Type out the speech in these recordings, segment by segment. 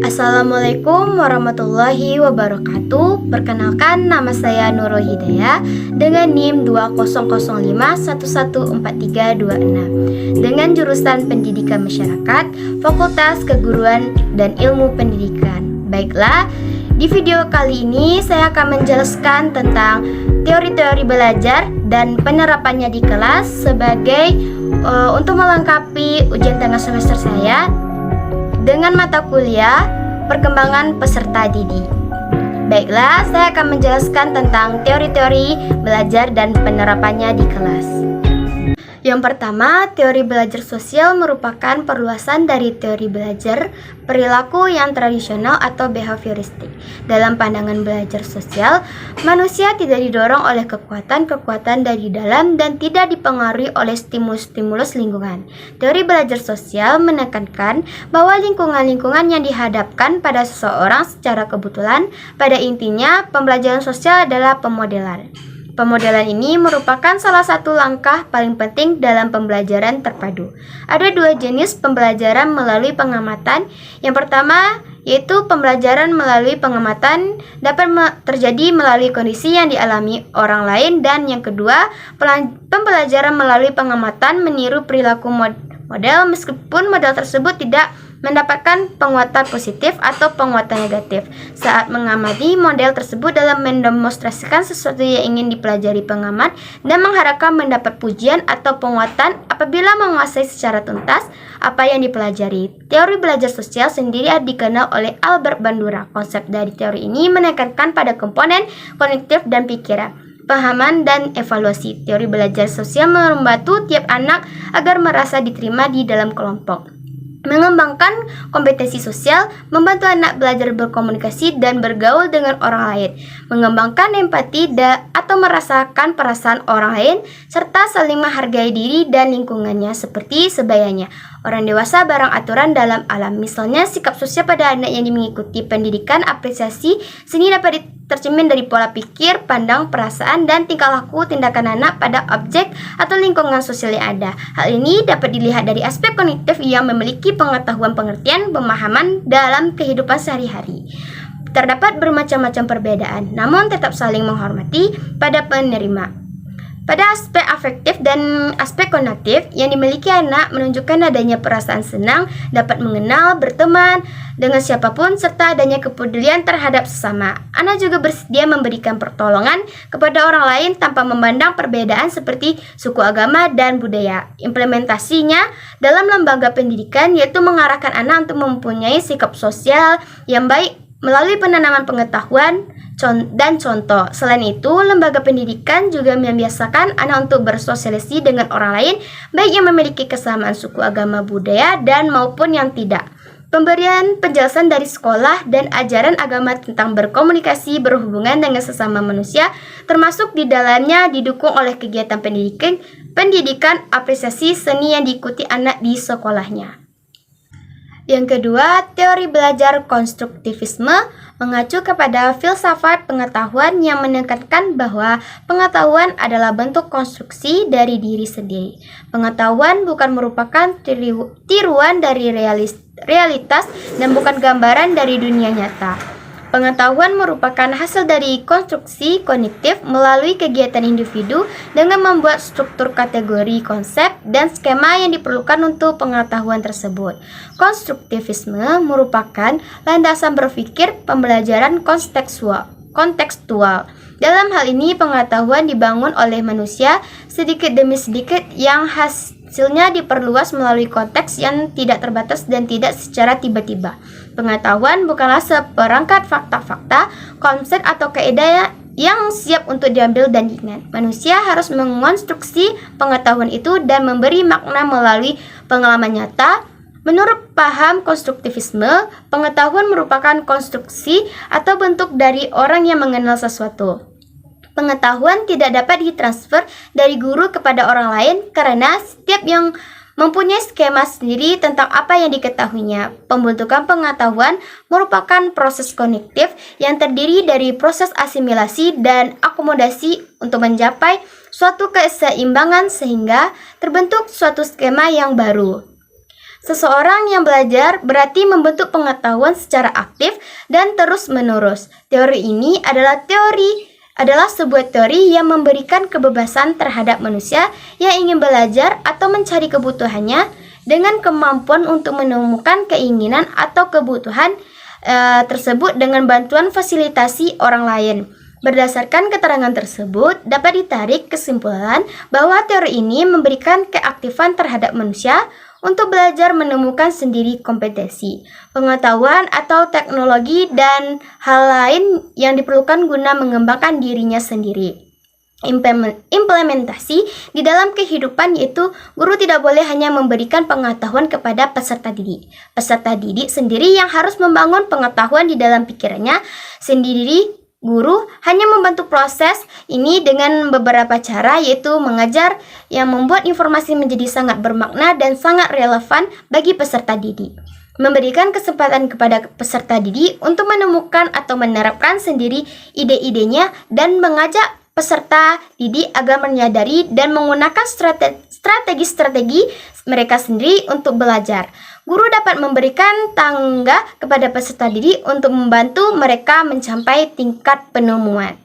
Assalamualaikum warahmatullahi wabarakatuh. Perkenalkan, nama saya Nurul Hidayah dengan NIM 2005114326 dengan jurusan Pendidikan Masyarakat, Fakultas Keguruan dan Ilmu Pendidikan. Baiklah, di video kali ini saya akan menjelaskan tentang teori-teori belajar dan penerapannya di kelas sebagai untuk melengkapi ujian tengah semester saya dengan mata kuliah perkembangan peserta didik. Baiklah, saya akan menjelaskan tentang teori-teori belajar dan penerapannya di kelas. Yang pertama, teori belajar sosial merupakan perluasan dari teori belajar perilaku yang tradisional atau behavioristik. Dalam pandangan belajar sosial, manusia tidak didorong oleh kekuatan-kekuatan dari dalam dan tidak dipengaruhi oleh stimulus-stimulus lingkungan. Teori belajar sosial menekankan bahwa lingkungan-lingkungan yang dihadapkan pada seseorang secara kebetulan, pada intinya pembelajaran sosial adalah pemodelan. Pemodelan ini merupakan salah satu langkah paling penting dalam pembelajaran terpadu. Ada dua jenis pembelajaran melalui pengamatan. Yang pertama yaitu pembelajaran melalui pengamatan dapat terjadi melalui kondisi yang dialami orang lain, dan yang kedua pembelajaran melalui pengamatan meniru perilaku model meskipun model tersebut tidak mendapatkan penguatan positif atau penguatan negatif. Saat mengamati model tersebut dalam mendemonstrasikan sesuatu yang ingin dipelajari pengamat dan mengharapkan mendapat pujian atau penguatan apabila menguasai secara tuntas apa yang dipelajari. Teori belajar sosial sendiri dikenal oleh Albert Bandura. Konsep dari teori ini menekankan pada komponen kognitif dan pikiran, pemahaman dan evaluasi. Teori belajar sosial membantu tiap anak agar merasa diterima di dalam kelompok, mengembangkan kompetensi sosial, membantu anak belajar berkomunikasi dan bergaul dengan orang lain, mengembangkan empati atau merasakan perasaan orang lain, serta saling menghargai diri dan lingkungannya seperti sebayanya. Orang dewasa barang aturan dalam alam. Misalnya, sikap sosial pada anak yang mengikuti pendidikan apresiasi seni dapat tercermin dari pola pikir, pandang, perasaan, dan tingkah laku tindakan anak pada objek atau lingkungan sosial yang ada. Hal ini dapat dilihat dari aspek kognitif yang memiliki pengetahuan, pengertian, pemahaman dalam kehidupan sehari-hari. Terdapat bermacam-macam perbedaan, namun tetap saling menghormati pada penerima. Pada aspek afektif dan aspek kognitif yang dimiliki anak menunjukkan adanya perasaan senang, dapat mengenal, berteman dengan siapapun, serta adanya kepedulian terhadap sesama. Anak juga bersedia memberikan pertolongan kepada orang lain tanpa memandang perbedaan seperti suku, agama, dan budaya. Implementasinya dalam lembaga pendidikan yaitu mengarahkan anak untuk mempunyai sikap sosial yang baik melalui penanaman pengetahuan dan contoh. Selain itu, lembaga pendidikan juga membiasakan anak untuk bersosialisasi dengan orang lain, baik yang memiliki kesamaan suku, agama, budaya, dan maupun yang tidak. Pemberian penjelasan dari sekolah dan ajaran agama tentang berkomunikasi berhubungan dengan sesama manusia, termasuk di dalamnya didukung oleh kegiatan pendidikan apresiasi seni yang diikuti anak di sekolahnya. Yang kedua, teori belajar konstruktivisme mengacu kepada filsafat pengetahuan yang menekankan bahwa pengetahuan adalah bentuk konstruksi dari diri sendiri. Pengetahuan bukan merupakan tiruan dari realitas dan bukan gambaran dari dunia nyata. Pengetahuan merupakan hasil dari konstruksi kognitif melalui kegiatan individu dengan membuat struktur kategori, konsep, dan skema yang diperlukan untuk pengetahuan tersebut. Konstruktivisme merupakan landasan berpikir pembelajaran kontekstual. Dalam hal ini, pengetahuan dibangun oleh manusia sedikit demi sedikit yang hasilnya diperluas melalui konteks yang tidak terbatas dan tidak secara tiba-tiba. Pengetahuan bukanlah seperangkat fakta-fakta, konsep atau kaidah yang siap untuk diambil dan diingat. Manusia harus mengonstruksi pengetahuan itu dan memberi makna melalui pengalaman nyata. Menurut paham konstruktivisme, pengetahuan merupakan konstruksi atau bentuk dari orang yang mengenal sesuatu. Pengetahuan tidak dapat ditransfer dari guru kepada orang lain karena setiap yang mempunyai skema sendiri tentang apa yang diketahuinya. Pembentukan pengetahuan merupakan proses kognitif yang terdiri dari proses asimilasi dan akomodasi untuk mencapai suatu keseimbangan sehingga terbentuk suatu skema yang baru. Seseorang yang belajar berarti membentuk pengetahuan secara aktif dan terus-menerus. Teori ini adalah sebuah teori yang memberikan kebebasan terhadap manusia yang ingin belajar atau mencari kebutuhannya dengan kemampuan untuk menemukan keinginan atau kebutuhan tersebut dengan bantuan fasilitasi orang lain. Berdasarkan keterangan tersebut, dapat ditarik kesimpulan bahwa teori ini memberikan keaktifan terhadap manusia untuk belajar menemukan sendiri kompetensi, pengetahuan atau teknologi dan hal lain yang diperlukan guna mengembangkan dirinya sendiri. Implementasi di dalam kehidupan yaitu guru tidak boleh hanya memberikan pengetahuan kepada peserta didik. Peserta didik sendiri yang harus membangun pengetahuan di dalam pikirannya sendiri. Guru hanya membantu proses ini dengan beberapa cara, yaitu mengajar yang membuat informasi menjadi sangat bermakna dan sangat relevan bagi peserta didik. Memberikan kesempatan kepada peserta didik untuk menemukan atau menerapkan sendiri ide-idenya dan mengajak peserta didik agar menyadari dan menggunakan strategi-strategi mereka sendiri untuk belajar. Guru dapat memberikan tangga kepada peserta didik untuk membantu mereka mencapai tingkat penemuan.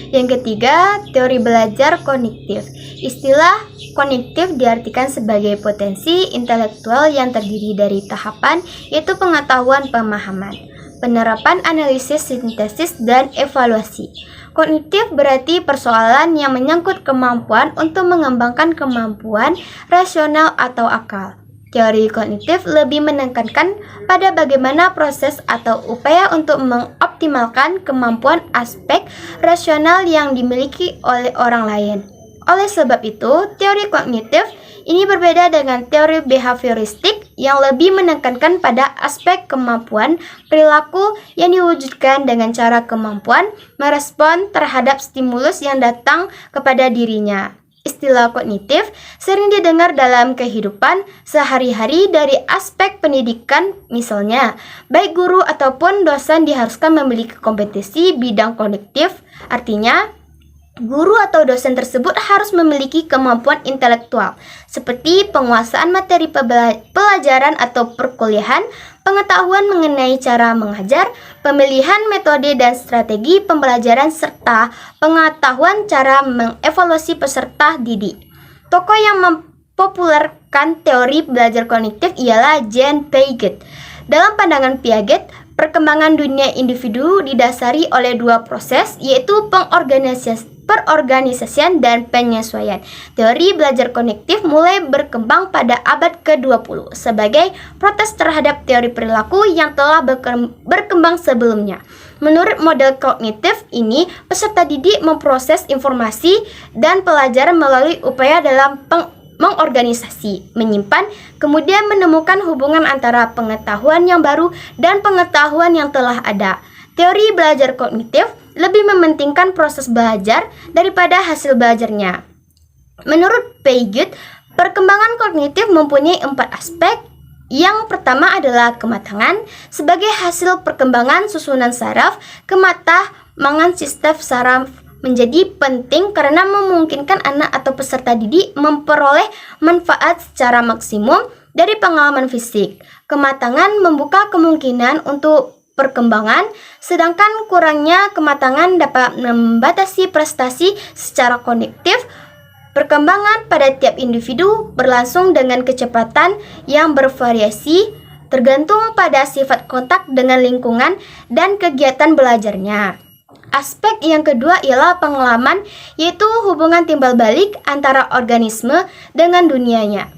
Yang ketiga, teori belajar kognitif. Istilah kognitif diartikan sebagai potensi intelektual yang terdiri dari tahapan, yaitu pengetahuan, pemahaman, penerapan, analisis, sintesis, dan evaluasi. Kognitif berarti persoalan yang menyangkut kemampuan untuk mengembangkan kemampuan rasional atau akal. Teori kognitif lebih menekankan pada bagaimana proses atau upaya untuk mengoptimalkan kemampuan aspek rasional yang dimiliki oleh orang lain. Oleh sebab itu, teori kognitif ini berbeda dengan teori behavioristik yang lebih menekankan pada aspek kemampuan perilaku yang diwujudkan dengan cara kemampuan merespon terhadap stimulus yang datang kepada dirinya. Istilah kognitif sering didengar dalam kehidupan sehari-hari dari aspek pendidikan, misalnya baik guru ataupun dosen diharuskan memiliki kompetensi bidang kognitif, artinya guru atau dosen tersebut harus memiliki kemampuan intelektual seperti penguasaan materi pelajaran atau perkuliahan, pengetahuan mengenai cara mengajar, pemilihan metode dan strategi pembelajaran, serta pengetahuan cara mengevaluasi peserta didik. Tokoh yang mempopulerkan teori belajar kognitif ialah Jean Piaget. Dalam pandangan Piaget, perkembangan dunia individu didasari oleh dua proses, yaitu perorganisasian dan penyesuaian. Teori belajar kognitif mulai berkembang pada abad ke-20 sebagai protes terhadap teori perilaku yang telah berkembang sebelumnya. Menurut model kognitif ini, peserta didik memproses informasi dan pelajaran melalui upaya dalam mengorganisasi, menyimpan, kemudian menemukan hubungan antara pengetahuan yang baru dan pengetahuan yang telah ada. Teori belajar kognitif lebih mementingkan proses belajar daripada hasil belajarnya. Menurut Piaget, perkembangan kognitif mempunyai 4 aspek. Yang pertama adalah kematangan. Sebagai hasil perkembangan susunan saraf, kematangan sistem saraf menjadi penting karena memungkinkan anak atau peserta didik memperoleh manfaat secara maksimum dari pengalaman fisik. Kematangan membuka kemungkinan untuk perkembangan, sedangkan kurangnya kematangan dapat membatasi prestasi secara kognitif. Perkembangan pada tiap individu berlangsung dengan kecepatan yang bervariasi, tergantung pada sifat kontak dengan lingkungan dan kegiatan belajarnya. Aspek yang kedua ialah pengalaman, yaitu hubungan timbal balik antara organisme dengan dunianya.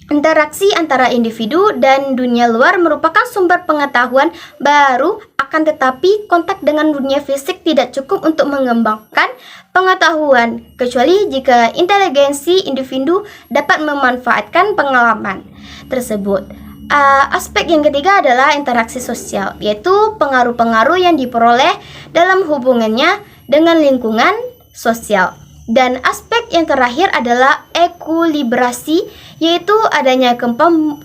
Interaksi antara individu dan dunia luar merupakan sumber pengetahuan baru, akan tetapi kontak dengan dunia fisik tidak cukup untuk mengembangkan pengetahuan, kecuali jika inteligensi individu dapat memanfaatkan pengalaman tersebut. Aspek yang ketiga adalah interaksi sosial, yaitu pengaruh-pengaruh yang diperoleh dalam hubungannya dengan lingkungan sosial. Dan aspek yang terakhir adalah ekuilibrasi, yaitu adanya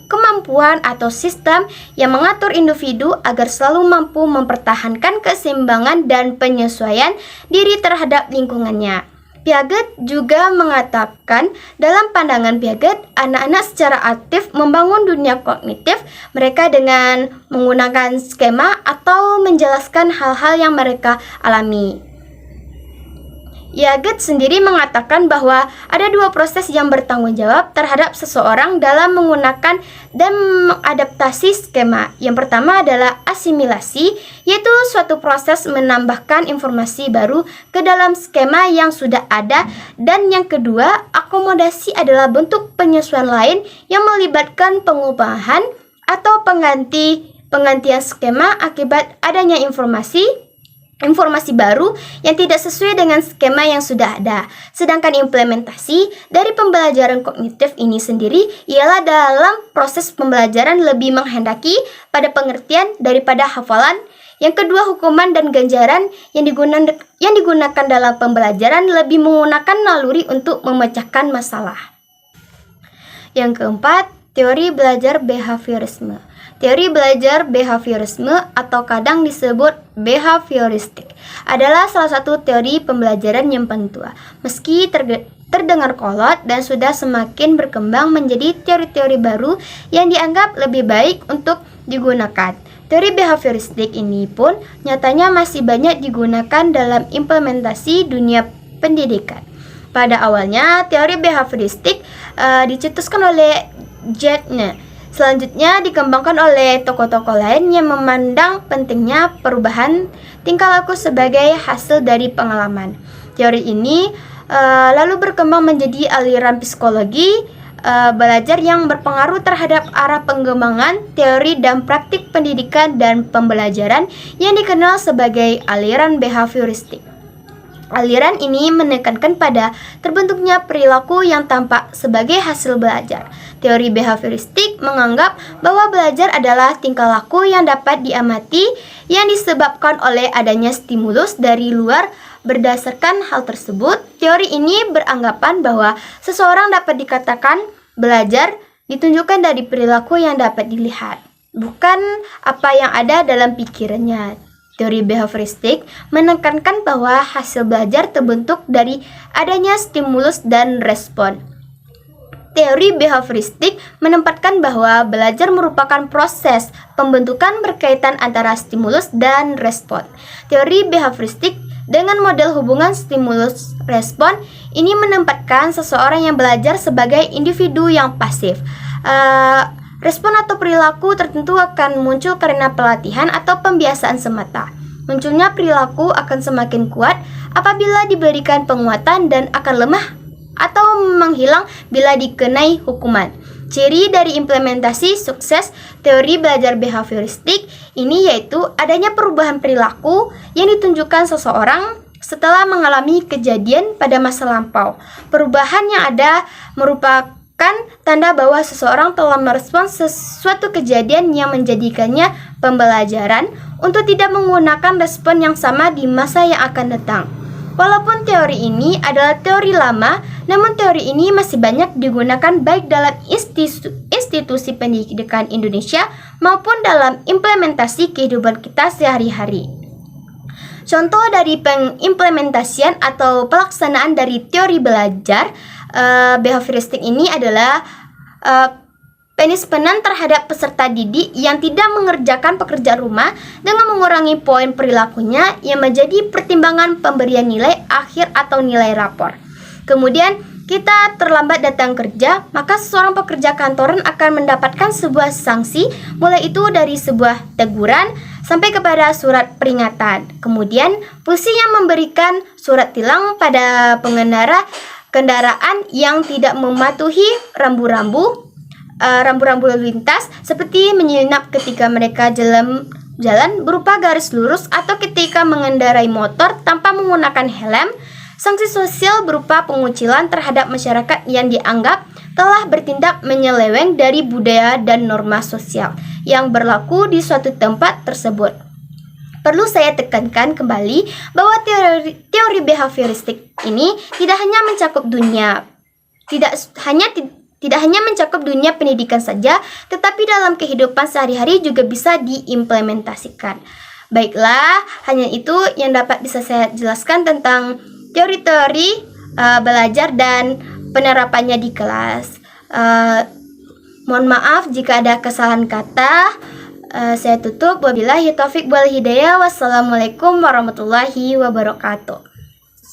kemampuan atau sistem yang mengatur individu agar selalu mampu mempertahankan keseimbangan dan penyesuaian diri terhadap lingkungannya. Piaget juga mengatakan, dalam pandangan Piaget, anak-anak secara aktif membangun dunia kognitif mereka dengan menggunakan skema atau menjelaskan hal-hal yang mereka alami. Piaget sendiri mengatakan bahwa ada dua proses yang bertanggung jawab terhadap seseorang dalam menggunakan dan mengadaptasi skema. Yang pertama adalah asimilasi, yaitu suatu proses menambahkan informasi baru ke dalam skema yang sudah ada. Dan yang kedua, akomodasi adalah bentuk penyesuaian lain yang melibatkan pengubahan atau penggantian skema akibat adanya informasi baru yang tidak sesuai dengan skema yang sudah ada. Sedangkan implementasi dari pembelajaran kognitif ini sendiri ialah dalam proses pembelajaran lebih menghendaki pada pengertian daripada hafalan. Yang kedua, hukuman dan ganjaran yang digunakan dalam pembelajaran lebih menggunakan naluri untuk memecahkan masalah. Yang keempat, teori belajar behaviorisme. Teori belajar behaviorisme atau kadang disebut behavioristik adalah salah satu teori pembelajaran yang paling tua. Meski terdengar kolot dan sudah semakin berkembang menjadi teori-teori baru yang dianggap lebih baik untuk digunakan. Teori behavioristik ini pun nyatanya masih banyak digunakan dalam implementasi dunia pendidikan. Pada awalnya, teori behavioristik dicetuskan oleh Jagner. Selanjutnya dikembangkan oleh tokoh-tokoh lain yang memandang pentingnya perubahan tingkah laku sebagai hasil dari pengalaman. Teori ini lalu berkembang menjadi aliran psikologi belajar yang berpengaruh terhadap arah pengembangan teori dan praktik pendidikan dan pembelajaran yang dikenal sebagai aliran behavioristik. Aliran ini menekankan pada terbentuknya perilaku yang tampak sebagai hasil belajar. Teori behavioristik menganggap bahwa belajar adalah tingkah laku yang dapat diamati yang disebabkan oleh adanya stimulus dari luar. Berdasarkan hal tersebut, teori ini beranggapan bahwa seseorang dapat dikatakan belajar ditunjukkan dari perilaku yang dapat dilihat, bukan apa yang ada dalam pikirannya. Teori behavioristik menekankan bahwa hasil belajar terbentuk dari adanya stimulus dan respon. Teori behavioristik menempatkan bahwa belajar merupakan proses pembentukan berkaitan antara stimulus dan respon. Teori behavioristik dengan model hubungan stimulus-respon ini menempatkan seseorang yang belajar sebagai individu yang pasif. Respon atau perilaku tertentu akan muncul karena pelatihan atau pembiasaan semata. Munculnya perilaku akan semakin kuat apabila diberikan penguatan dan akan lemah atau menghilang bila dikenai hukuman. Ciri dari implementasi sukses teori belajar behavioristik ini yaitu adanya perubahan perilaku yang ditunjukkan seseorang setelah mengalami kejadian pada masa lampau. Perubahan yang ada merupakan tanda bahwa seseorang telah merespons sesuatu kejadian yang menjadikannya pembelajaran untuk tidak menggunakan respon yang sama di masa yang akan datang. Walaupun teori ini adalah teori lama, namun teori ini masih banyak digunakan baik dalam institusi pendidikan Indonesia maupun dalam implementasi kehidupan kita sehari-hari. Contoh dari pengimplementasian atau pelaksanaan dari teori belajar behavioristik ini adalah punishment terhadap peserta didik yang tidak mengerjakan pekerjaan rumah dengan mengurangi poin perilakunya yang menjadi pertimbangan pemberian nilai akhir atau nilai rapor. Kemudian kita terlambat datang kerja, maka seseorang pekerja kantoran akan mendapatkan sebuah sanksi, mulai itu dari sebuah teguran sampai kepada surat peringatan. Kemudian polisi yang memberikan surat tilang pada pengendara kendaraan yang tidak mematuhi rambu-rambu lalu lintas, seperti menyelinap ketika mereka jalan berupa garis lurus atau ketika mengendarai motor tanpa menggunakan helm. Sanksi sosial berupa pengucilan terhadap masyarakat yang dianggap telah bertindak menyeleweng dari budaya dan norma sosial yang berlaku di suatu tempat tersebut. Perlu saya tekankan kembali bahwa teori behavioristik ini tidak hanya mencakup dunia pendidikan saja, tetapi dalam kehidupan sehari-hari juga bisa diimplementasikan. Baiklah, hanya itu yang dapat bisa saya jelaskan tentang teori-teori belajar dan penerapannya di kelas. Mohon maaf jika ada kesalahan kata. Saya tutup. Wabillahi taufik wal hidayah. Wassalamualaikum warahmatullahi wabarakatuh.